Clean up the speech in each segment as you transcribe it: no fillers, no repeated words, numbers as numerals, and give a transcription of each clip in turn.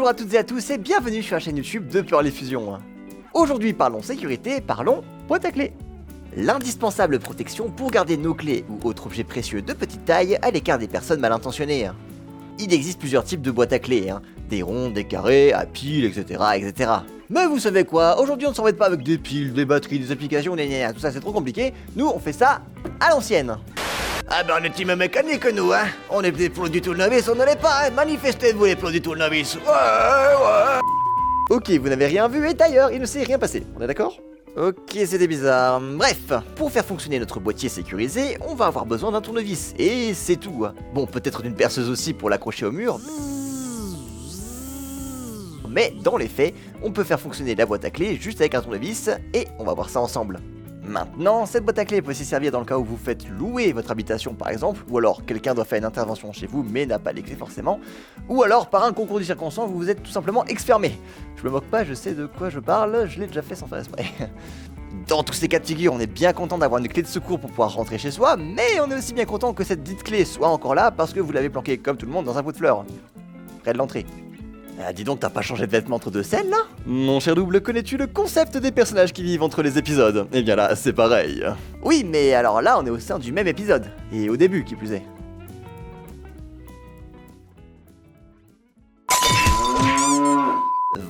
Bonjour à toutes et à tous et bienvenue sur la chaîne YouTube de Pearly Fusion. Aujourd'hui parlons sécurité, parlons boîte à clés. L'indispensable protection pour garder nos clés ou autres objets précieux de petite taille à l'écart des personnes mal intentionnées. Il existe plusieurs types de boîtes à clés, des ronds, des carrés, à piles, etc. Mais vous savez quoi, aujourd'hui on ne s'embête pas avec des piles, des batteries, des applications, tout ça c'est trop compliqué, nous on fait ça à l'ancienne. Ah ben on est team mécanique nous, on est des pros du tout novice, on ne l'est pas, manifestez-vous les pros du tout novice. Ouais. Ok, vous n'avez rien vu et d'ailleurs il ne s'est rien passé, on est d'accord? Ok, c'était bizarre. Bref, pour faire fonctionner notre boîtier sécurisé, on va avoir besoin d'un tournevis, et c'est tout. Bon, peut-être d'une perceuse aussi pour l'accrocher au mur, mais dans les faits, on peut faire fonctionner la boîte à clés juste avec un tournevis, et on va voir ça ensemble. Maintenant, cette boîte à clés peut aussi servir dans le cas où vous faites louer votre habitation par exemple, ou alors quelqu'un doit faire une intervention chez vous mais n'a pas les clés forcément, ou alors par un concours de circonstances vous vous êtes tout simplement exfermé. Je me moque pas, je sais de quoi je parle, je l'ai déjà fait sans faire exprès. Dans tous ces cas de figure, on est bien content d'avoir une clé de secours pour pouvoir rentrer chez soi, mais on est aussi bien content que cette dite clé soit encore là parce que vous l'avez planquée comme tout le monde dans un pot de fleurs, près de l'entrée. Dis donc, t'as pas changé de vêtements entre deux scènes là? Mon cher double, connais-tu le concept des personnages qui vivent entre les épisodes? Eh bien là, c'est pareil. Oui, mais alors là, on est au sein du même épisode, et au début qui plus est.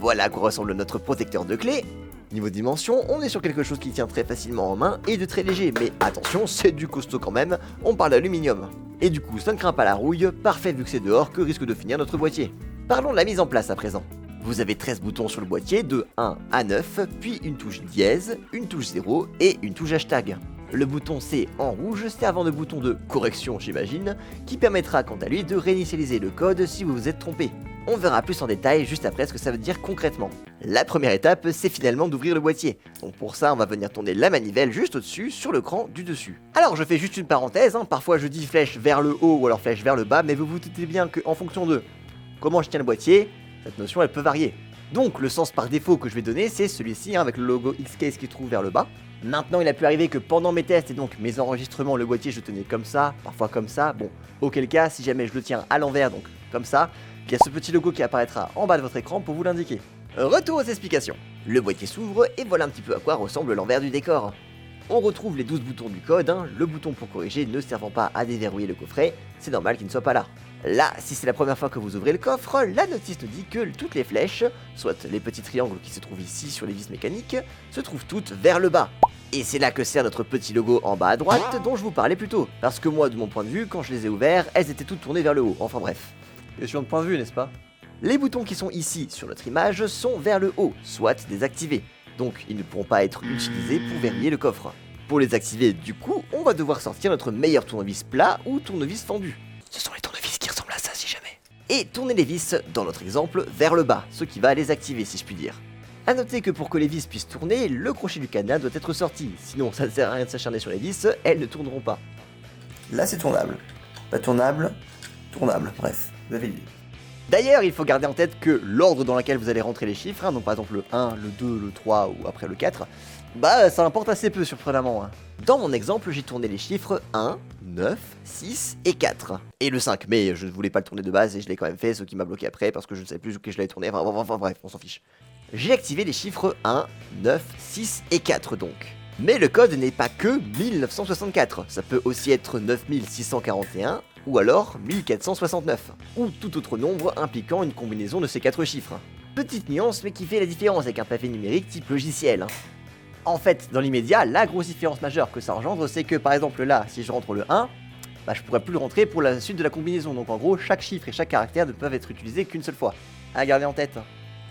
Voilà à quoi ressemble notre protecteur de clés. Niveau dimension, on est sur quelque chose qui tient très facilement en main et de très léger, mais attention, c'est du costaud quand même, on parle d'aluminium. Et du coup, ça ne craint pas la rouille, parfait vu que c'est dehors que risque de finir notre boîtier. Parlons de la mise en place à présent. Vous avez 13 boutons sur le boîtier de 1 à 9, puis une touche dièse, une touche 0 et une touche hashtag. Le bouton C en rouge servant de bouton de correction j'imagine, qui permettra quant à lui de réinitialiser le code si vous vous êtes trompé. On verra plus en détail juste après ce que ça veut dire concrètement. La première étape, c'est finalement d'ouvrir le boîtier. Donc pour ça, on va venir tourner la manivelle juste au-dessus, sur l'écran du dessus. Alors je fais juste une parenthèse, parfois je dis flèche vers le haut ou alors flèche vers le bas, mais vous vous doutez bien qu'en fonction de comment je tiens le boîtier, cette notion elle peut varier. Donc le sens par défaut que je vais donner, c'est celui-ci avec le logo Xcase qui se trouve vers le bas. Maintenant il a pu arriver que pendant mes tests et donc mes enregistrements, le boîtier je tenais comme ça, parfois comme ça, bon, auquel cas si jamais je le tiens à l'envers, donc comme ça, il y a ce petit logo qui apparaîtra en bas de votre écran pour vous l'indiquer. Retour aux explications. Le boîtier s'ouvre et voilà un petit peu à quoi ressemble l'envers du décor. On retrouve les 12 boutons du code, le bouton pour corriger ne servant pas à déverrouiller le coffret, c'est normal qu'il ne soit pas là. Là, si c'est la première fois que vous ouvrez le coffre, la notice nous dit que toutes les flèches, soit les petits triangles qui se trouvent ici sur les vis mécaniques, se trouvent toutes vers le bas. Et c'est là que sert notre petit logo en bas à droite dont je vous parlais plus tôt, parce que moi de mon point de vue, quand je les ai ouverts, elles étaient toutes tournées vers le haut, enfin bref. Question de point de vue, n'est-ce pas? Les boutons qui sont ici sur notre image sont vers le haut, soit désactivés, donc ils ne pourront pas être utilisés pour verrouiller le coffre. Pour les activer, du coup, on va devoir sortir notre meilleur tournevis plat ou tournevis fendu. Ce sont les tournevis qui ressemblent à ça si jamais. Et tourner les vis, dans notre exemple, vers le bas, ce qui va les activer si je puis dire. A noter que pour que les vis puissent tourner, le crochet du cadenas doit être sorti, sinon ça ne sert à rien de s'acharner sur les vis, elles ne tourneront pas. Là c'est tournable. Pas tournable, tournable, bref, vous avez l'idée. D'ailleurs, il faut garder en tête que l'ordre dans lequel vous allez rentrer les chiffres, donc par exemple le 1, le 2, le 3 ou après le 4, ça importe assez peu surprenamment. Dans mon exemple, j'ai tourné les chiffres 1, 9, 6 et 4. Et le 5, mais je ne voulais pas le tourner de base et je l'ai quand même fait, ce qui m'a bloqué après parce que je ne savais plus où je l'avais tourné, enfin bref, on s'en fiche. J'ai activé les chiffres 1, 9, 6 et 4 donc. Mais le code n'est pas que 1964, ça peut aussi être 9641 ou alors 1469, ou tout autre nombre impliquant une combinaison de ces 4 chiffres. Petite nuance mais qui fait la différence avec un pavé numérique type logiciel. En fait, dans l'immédiat, la grosse différence majeure que ça engendre, c'est que par exemple là, si je rentre le 1, je pourrais plus le rentrer pour la suite de la combinaison, donc en gros, chaque chiffre et chaque caractère ne peuvent être utilisés qu'une seule fois. À garder en tête.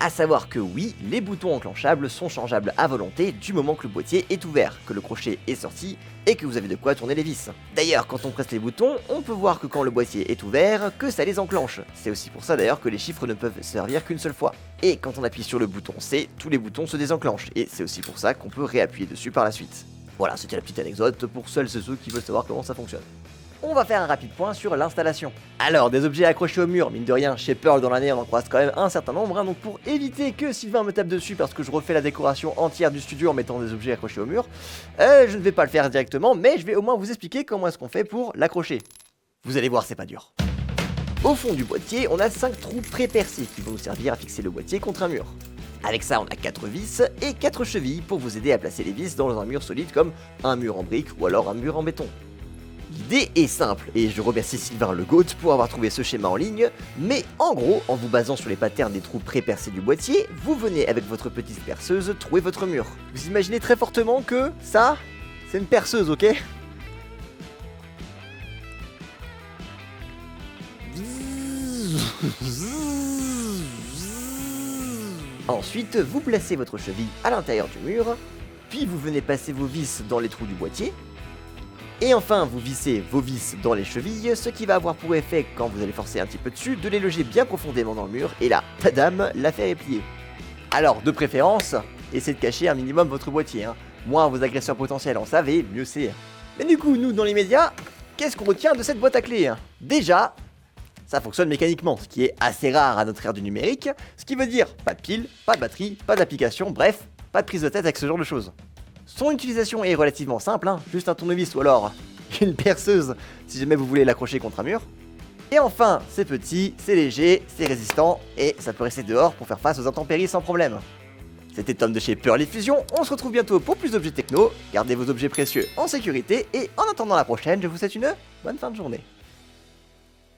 A savoir que oui, les boutons enclenchables sont changeables à volonté du moment que le boîtier est ouvert, que le crochet est sorti et que vous avez de quoi tourner les vis. D'ailleurs, quand on presse les boutons, on peut voir que quand le boîtier est ouvert, que ça les enclenche. C'est aussi pour ça d'ailleurs que les chiffres ne peuvent servir qu'une seule fois. Et quand on appuie sur le bouton C, tous les boutons se désenclenchent, et c'est aussi pour ça qu'on peut réappuyer dessus par la suite. Voilà, c'était la petite anecdote pour celles et ceux qui veulent savoir comment ça fonctionne. On va faire un rapide point sur l'installation. Alors, des objets accrochés au mur, mine de rien, chez Pearl dans l'année on en croise quand même un certain nombre, donc pour éviter que Sylvain me tape dessus parce que je refais la décoration entière du studio en mettant des objets accrochés au mur, je ne vais pas le faire directement, mais je vais au moins vous expliquer comment est-ce qu'on fait pour l'accrocher. Vous allez voir, c'est pas dur. Au fond du boîtier, on a 5 trous pré-percés qui vont nous servir à fixer le boîtier contre un mur. Avec ça, on a 4 vis et 4 chevilles pour vous aider à placer les vis dans un mur solide comme un mur en briques ou alors un mur en béton. L'idée est simple, et je remercie Sylvain Le Goat pour avoir trouvé ce schéma en ligne, mais en gros, en vous basant sur les patterns des trous pré-percés du boîtier, vous venez avec votre petite perceuse trouer votre mur. Vous imaginez très fortement que ça, c'est une perceuse, ok? Ensuite, vous placez votre cheville à l'intérieur du mur, puis vous venez passer vos vis dans les trous du boîtier, et enfin, vous vissez vos vis dans les chevilles, ce qui va avoir pour effet, quand vous allez forcer un petit peu dessus, de les loger bien profondément dans le mur, et là, tadam, l'affaire est pliée. Alors, de préférence, essayez de cacher un minimum votre boîtier, hein. Moins vos agresseurs potentiels en savez, mieux c'est. Mais du coup, nous, dans les médias, qu'est-ce qu'on retient de cette boîte à clés? Déjà, ça fonctionne mécaniquement, ce qui est assez rare à notre ère du numérique, ce qui veut dire pas de pile, pas de batterie, pas d'application, bref, pas de prise de tête avec ce genre de choses. Son utilisation est relativement simple, hein, juste un tournevis ou alors une perceuse si jamais vous voulez l'accrocher contre un mur. Et enfin, c'est petit, c'est léger, c'est résistant et ça peut rester dehors pour faire face aux intempéries sans problème. C'était Tom de chez Pearly Fusion, on se retrouve bientôt pour plus d'objets techno, gardez vos objets précieux en sécurité et en attendant la prochaine, je vous souhaite une bonne fin de journée.